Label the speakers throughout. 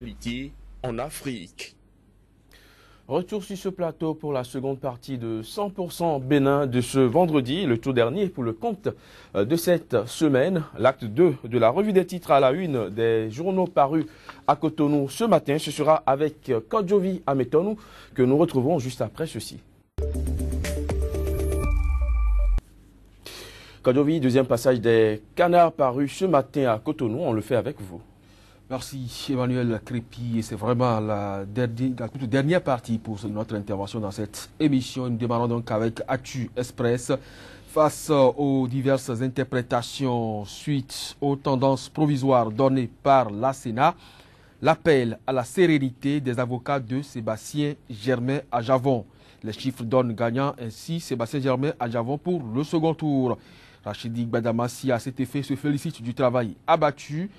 Speaker 1: Actualité en Afrique.
Speaker 2: Retour sur ce plateau pour la seconde partie de 100% Bénin de ce vendredi, le tout dernier pour le compte de cette semaine. L'acte 2 de la revue des titres à la une des journaux parus à Cotonou ce matin. Ce sera avec Kodjovi Ametonou que nous retrouvons juste après ceci. Kodjovi, deuxième passage des canards parus ce matin à Cotonou. On le fait avec vous.
Speaker 3: Merci Emmanuel Crépi, et c'est vraiment la toute dernière partie pour notre intervention dans cette émission. Nous démarrons donc avec Actu Express. Face aux diverses interprétations suite aux tendances provisoires données par la Sénat, l'appel à la sérénité des avocats de Sébastien Germain Adjavon. Les chiffres donnent gagnant ainsi Sébastien Germain Adjavon pour le second tour. Rachidi Badamassi à cet effet se félicite du travail abattu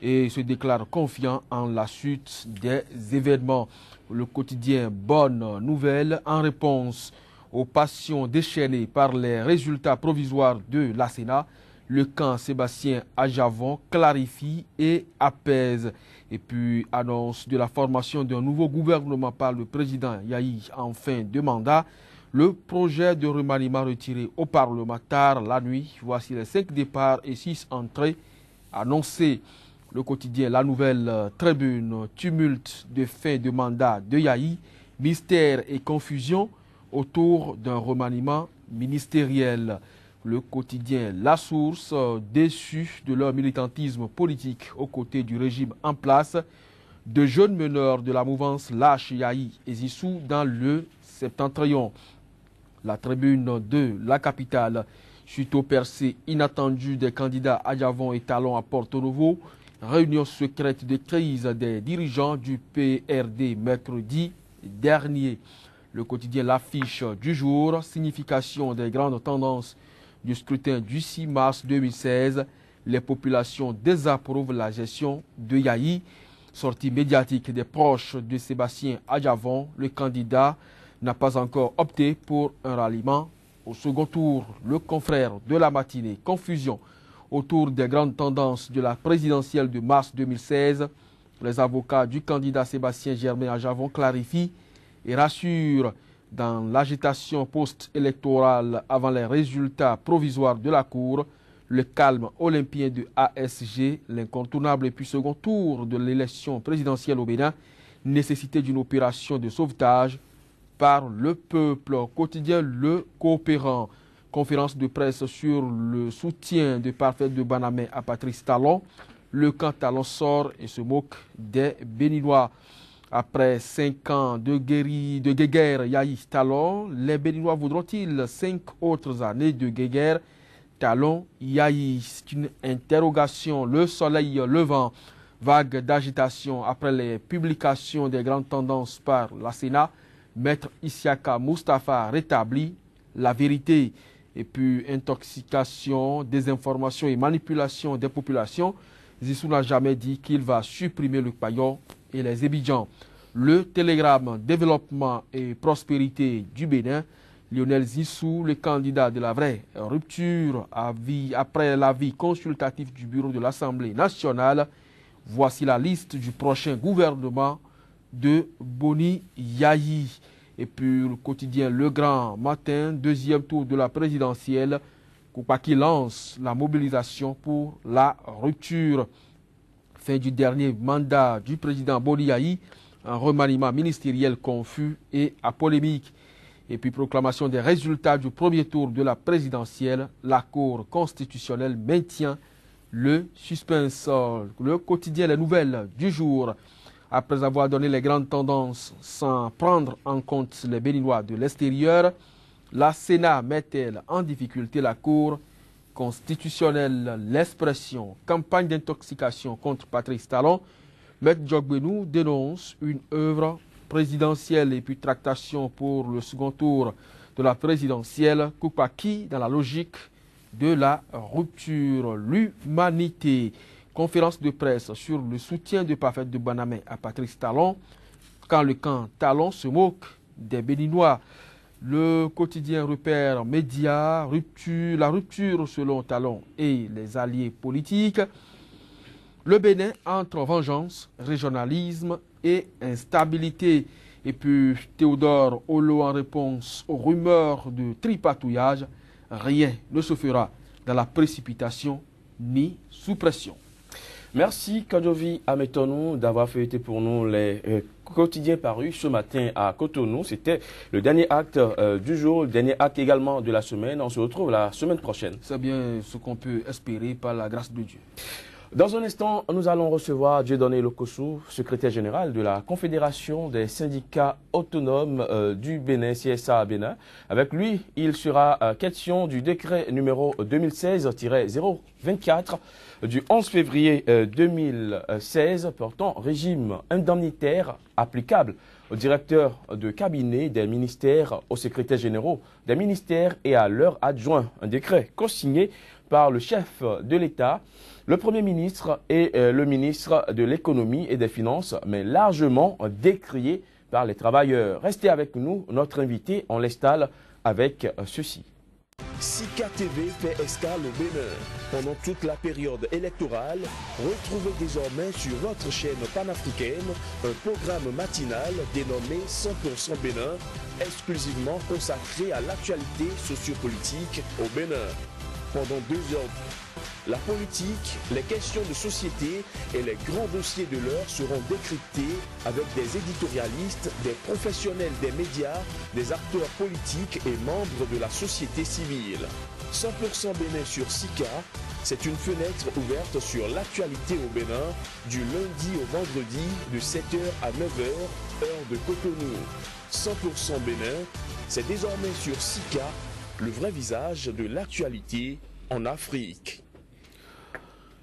Speaker 3: et se déclare confiant en la suite des événements. Le quotidien Bonne Nouvelle, en réponse aux passions déchaînées par les résultats provisoires de la Sénat, le camp Sébastien Adjavon clarifie et apaise. Et puis annonce de la formation d'un nouveau gouvernement par le président Yahi en fin de mandat. Le projet de remaniement retiré au Parlement tard la nuit. Voici les 5 départs et 6 entrées annoncées. Le quotidien La Nouvelle Tribune, tumulte de fin de mandat de Yahi, mystère et confusion autour d'un remaniement ministériel. Le quotidien La Source, déçu de leur militantisme politique aux côtés du régime en place, de jeunes meneurs de la mouvance lâche Yahi et Zissou dans le septentrion. La Tribune de la capitale, suite au percées inattendu des candidats Adjavon et Talon à Porto Novo, réunion secrète de crise des dirigeants du PRD mercredi dernier. Le quotidien L'Affiche du jour, signification des grandes tendances du scrutin du 6 mars 2016. Les populations désapprouvent la gestion de Yahi. Sortie médiatique des proches de Sébastien Adjavon, le candidat n'a pas encore opté pour un ralliement au second tour. Le confrère de la matinée, confusion autour des grandes tendances de la présidentielle de mars 2016, les avocats du candidat Sébastien Germain Adjavon clarifient et rassurent dans l'agitation post-électorale avant les résultats provisoires de la Cour, le calme olympien de ASG, l'incontournable et puis second tour de l'élection présidentielle au Bénin, nécessité d'une opération de sauvetage par le peuple. Quotidien Le Coopérant. Conférence de presse sur le soutien de Parfait de Banamé à Patrice Talon. Le camp Talon sort et se moque des Béninois. Après 5 ans de guéguerre Yahi Talon, les Béninois voudront-ils 5 autres années de guéguerre Talon Yahi? C'est une interrogation. Le soleil levant, vague d'agitation après les publications des grandes tendances par la Sénat. Maître Isiaka Mustafa rétablit la vérité. Et puis intoxication, désinformation et manipulation des populations. Zissou n'a jamais dit qu'il va supprimer le paillon et les Ébidjans. Le télégramme développement et prospérité du Bénin. Lionel Zissou, le candidat de la vraie rupture après l'avis consultatif du bureau de l'Assemblée nationale. Voici la liste du prochain gouvernement de Boni Yahi. Et puis le quotidien Le Grand Matin, deuxième tour de la présidentielle, qui lance la mobilisation pour la rupture. Fin du dernier mandat du président Boni Yahi, un remaniement ministériel confus et à polémique. Et puis proclamation des résultats du premier tour de la présidentielle, la Cour constitutionnelle maintient le suspense. Le quotidien Les Nouvelles du jour. Après avoir donné les grandes tendances sans prendre en compte les Béninois de l'extérieur, la Sénat met-elle en difficulté la Cour constitutionnelle? L'expression campagne d'intoxication contre Patrice Talon. Maître Djogbenou dénonce une œuvre présidentielle et puis tractation pour le second tour de la présidentielle, Koupaki dans la logique de la rupture. L'humanité. Conférence de presse sur le soutien de Parfait de Banamé à Patrice Talon, quand le camp Talon se moque des Béninois. Le quotidien Repère Média, la rupture selon Talon et les alliés politiques. Le Bénin entre vengeance, régionalisme et instabilité. Et puis Théodore Olo en réponse aux rumeurs de tripatouillage, rien ne se fera dans la précipitation ni sous pression.
Speaker 2: Merci Kadjovi Ametonou d'avoir feuilleté pour nous les quotidiens parus ce matin à Cotonou. C'était le dernier acte du jour, le dernier acte également de la semaine. On se retrouve la semaine prochaine.
Speaker 3: C'est bien ce qu'on peut espérer par la grâce de Dieu.
Speaker 2: Dans un instant, nous allons recevoir Dieudonné Lokossou, secrétaire général de la Confédération des syndicats autonomes du Bénin, CSA Bénin. Avec lui, il sera question du décret numéro 2016-024 du 11 février 2016 portant régime indemnitaire applicable aux directeurs de cabinet des ministères, aux secrétaires généraux des ministères et à leurs adjoints. Un décret co-signé par le chef de l'État, le Premier ministre et le ministre de l'Économie et des Finances, mais largement décrié par les travailleurs. Restez avec nous, notre invité, on l'installe avec ceci.
Speaker 1: Sika TV fait escale au Bénin. Pendant toute la période électorale, retrouvez désormais sur votre chaîne panafricaine un programme matinal dénommé 100% Bénin, exclusivement consacré à l'actualité sociopolitique au Bénin. Pendant 2 heures, la politique, les questions de société et les grands dossiers de l'heure seront décryptés avec des éditorialistes, des professionnels des médias, des acteurs politiques et membres de la société civile. 100% Bénin sur Sika, c'est une fenêtre ouverte sur l'actualité au Bénin du lundi au vendredi de 7h à 9h, heure de Cotonou. 100% Bénin, c'est désormais sur Sika, le vrai visage de l'actualité en Afrique.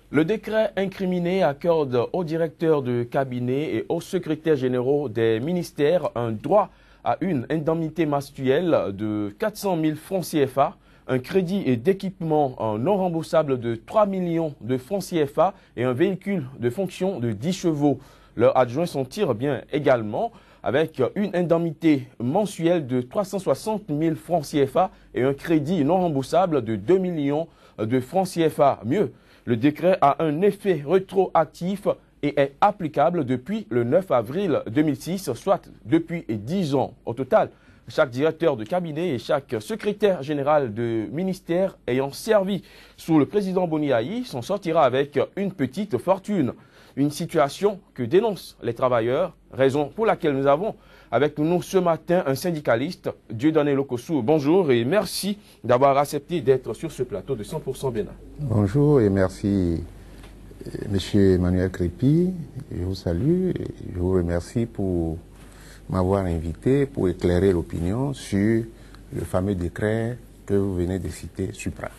Speaker 2: Le décret incriminé accorde aux directeurs de cabinet et aux secrétaires généraux des ministères un droit à une indemnité mensuelle de 400 000 francs CFA, un crédit d'équipement non remboursable de 3 millions de francs CFA et un véhicule de fonction de 10 chevaux. Leurs adjoints s'en tirent bien également avec une indemnité mensuelle de 360 000 francs CFA et un crédit non remboursable de 2 millions de francs CFA. Mieux, le décret a un effet rétroactif et est applicable depuis le 9 avril 2006, soit depuis 10 ans. Au total, chaque directeur de cabinet et chaque secrétaire général de ministère ayant servi sous le président Boniaï s'en sortira avec une petite fortune. Une situation que dénoncent les travailleurs, raison pour laquelle nous avons avec nous ce matin un syndicaliste, Dieudonné Lokossou. Bonjour et merci d'avoir accepté d'être sur ce plateau de 100% Bénin.
Speaker 4: Bonjour et merci Monsieur Emmanuel Crépi, je vous salue et je vous remercie pour m'avoir invité pour éclairer l'opinion sur le fameux décret que vous venez de citer, Supra.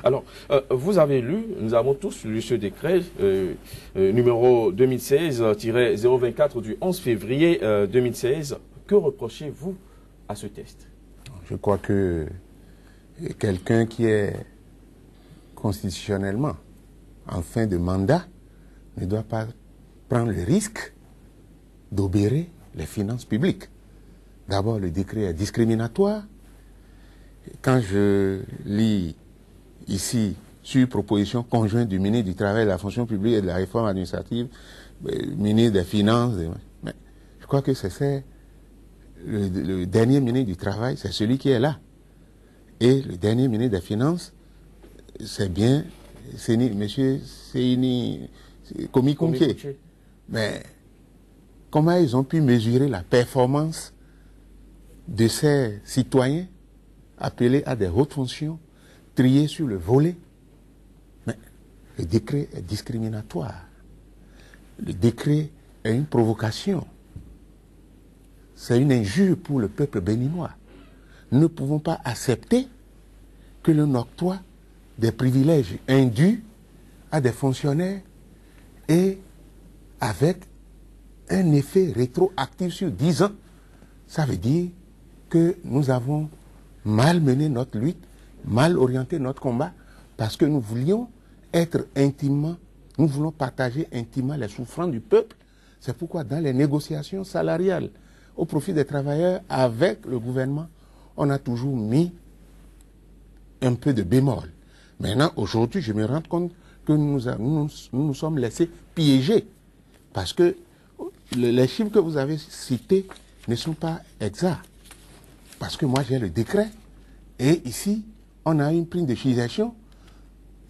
Speaker 2: Alors, vous avez lu, nous avons tous lu ce décret numéro 2016-024 du 11 février 2016. Que reprochez-vous à ce texte?
Speaker 4: Je crois que quelqu'un qui est constitutionnellement en fin de mandat ne doit pas prendre le risque d'obérer les finances publiques. D'abord, le décret est discriminatoire. Quand je lis ici, sur proposition conjointe du ministre du Travail, de la fonction publique et de la réforme administrative, ministre des Finances, mais je crois que c'est le dernier ministre du Travail, c'est celui qui est là. Et le dernier ministre des Finances, c'est bien monsieur Seini Komi-Kounké. Mais comment ils ont pu mesurer la performance de ces citoyens appelés à des hautes fonctions, triés sur le volet? Mais le décret est discriminatoire. Le décret est une provocation. C'est une injure pour le peuple béninois. Nous ne pouvons pas accepter que l'on octroie des privilèges indus à des fonctionnaires et avec un effet rétroactif sur 10 ans. Ça veut dire que nous avons mal mené notre lutte, mal orienté notre combat, parce que nous voulions être intimement, nous voulons partager intimement les souffrances du peuple. C'est pourquoi dans les négociations salariales au profit des travailleurs avec le gouvernement, on a toujours mis un peu de bémol. Maintenant, aujourd'hui, je me rends compte que nous nous sommes laissés piéger. Parce que les chiffres que vous avez cités ne sont pas exacts. Parce que moi, j'ai le décret. Et ici, on a une prime de chiffration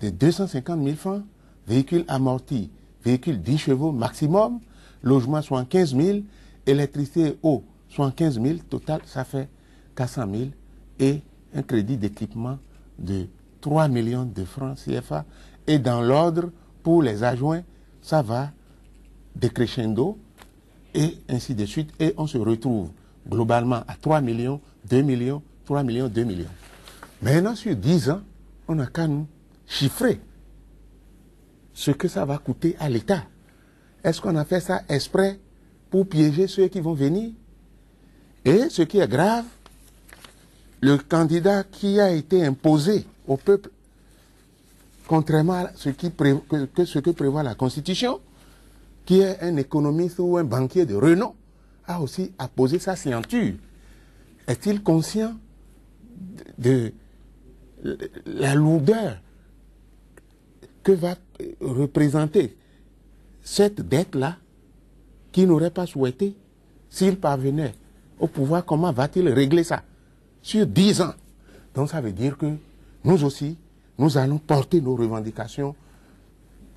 Speaker 4: de 250 000 francs, véhicule amorti, véhicule 10 chevaux maximum, logement 75 000, électricité et eau 75 000, total, ça fait 400 000, et un crédit d'équipement de 3 millions de francs CFA. Et dans l'ordre, pour les adjoints, ça va décrescendo, et ainsi de suite, et on se retrouve globalement à 3 millions, 2 millions, 3 millions, 2 millions. Maintenant, sur 10 ans, on n'a qu'à nous chiffrer ce que ça va coûter à l'État. Est-ce qu'on a fait ça exprès pour piéger ceux qui vont venir? Et ce qui est grave, le candidat qui a été imposé au peuple, contrairement à ce que prévoit la Constitution, qui est un économiste ou un banquier de renom, a aussi apposé sa signature. Est-il conscient de la lourdeur que va représenter cette dette-là qu'il n'aurait pas souhaité s'il parvenait au pouvoir? Comment va-t-il régler ça sur 10 ans? Donc ça veut dire que nous aussi, nous allons porter nos revendications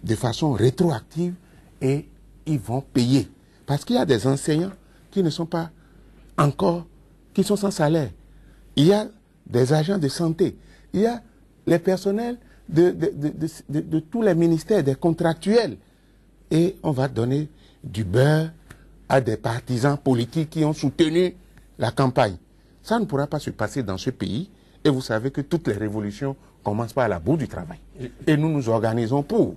Speaker 4: de façon rétroactive et ils vont payer. Parce qu'il y a des enseignants qui ne sont pas encore, qui sont sans salaire. Il y a des agents de santé. Il y a les personnels de tous les ministères, des contractuels. Et on va donner du beurre à des partisans politiques qui ont soutenu la campagne. Ça ne pourra pas se passer dans ce pays. Et vous savez que toutes les révolutions commencent par la bout du travail. Et nous nous organisons pour.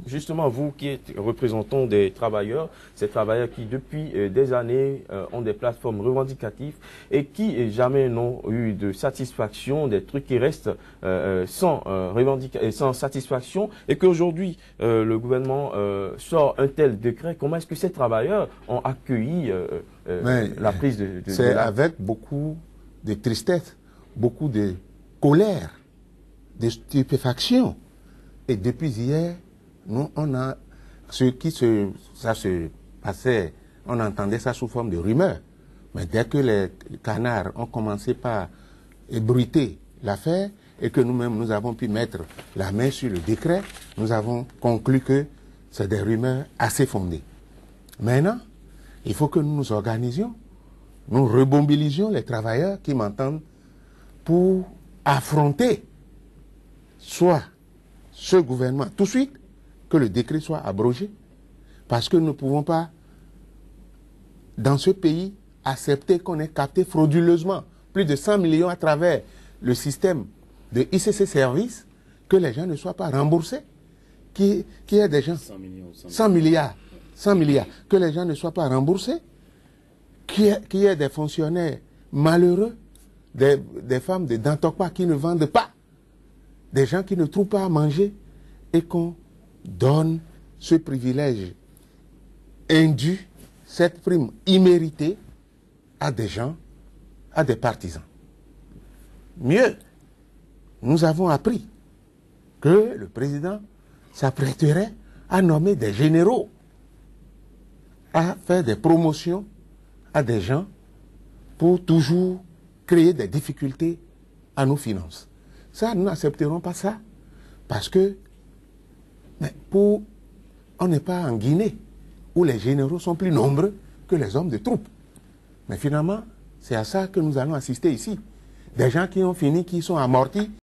Speaker 2: Justement, vous qui êtes représentant des travailleurs, ces travailleurs qui depuis des années ont des plateformes revendicatives et qui jamais n'ont eu de satisfaction, des trucs qui restent sans satisfaction, et qu'aujourd'hui le gouvernement sort un tel décret, comment est-ce que ces travailleurs ont accueilli la prise de
Speaker 4: c'est avec beaucoup de tristesse, beaucoup de colère, de stupéfaction. Et depuis hier, nous, on a ça se passait, on entendait ça sous forme de rumeur. Mais dès que les canards ont commencé par ébruiter l'affaire et que nous-mêmes nous avons pu mettre la main sur le décret, nous avons conclu que c'est des rumeurs assez fondées. Maintenant, il faut que nous nous organisions, nous remobilisions les travailleurs qui m'entendent pour affronter soit ce gouvernement tout de suite, que le décret soit abrogé, parce que nous ne pouvons pas, dans ce pays, accepter qu'on ait capté frauduleusement plus de 100 millions à travers le système de ICC Service, que les gens ne soient pas remboursés, qu'il y ait des gens... 100 milliards, que les gens ne soient pas remboursés, qu'il y ait des fonctionnaires malheureux, des femmes de Dantokwa qui ne vendent pas, des gens qui ne trouvent pas à manger, et qu'on donne ce privilège indu, cette prime imméritée à des gens, à des partisans. Mieux, nous avons appris que le président s'apprêterait à nommer des généraux, à faire des promotions à des gens pour toujours créer des difficultés à nos finances. Ça, nous n'accepterons pas ça, parce que mais on n'est pas en Guinée, où les généraux sont plus nombreux que les hommes de troupes. Mais finalement, c'est à ça que nous allons assister ici. Des gens qui ont fini, qui sont amortis,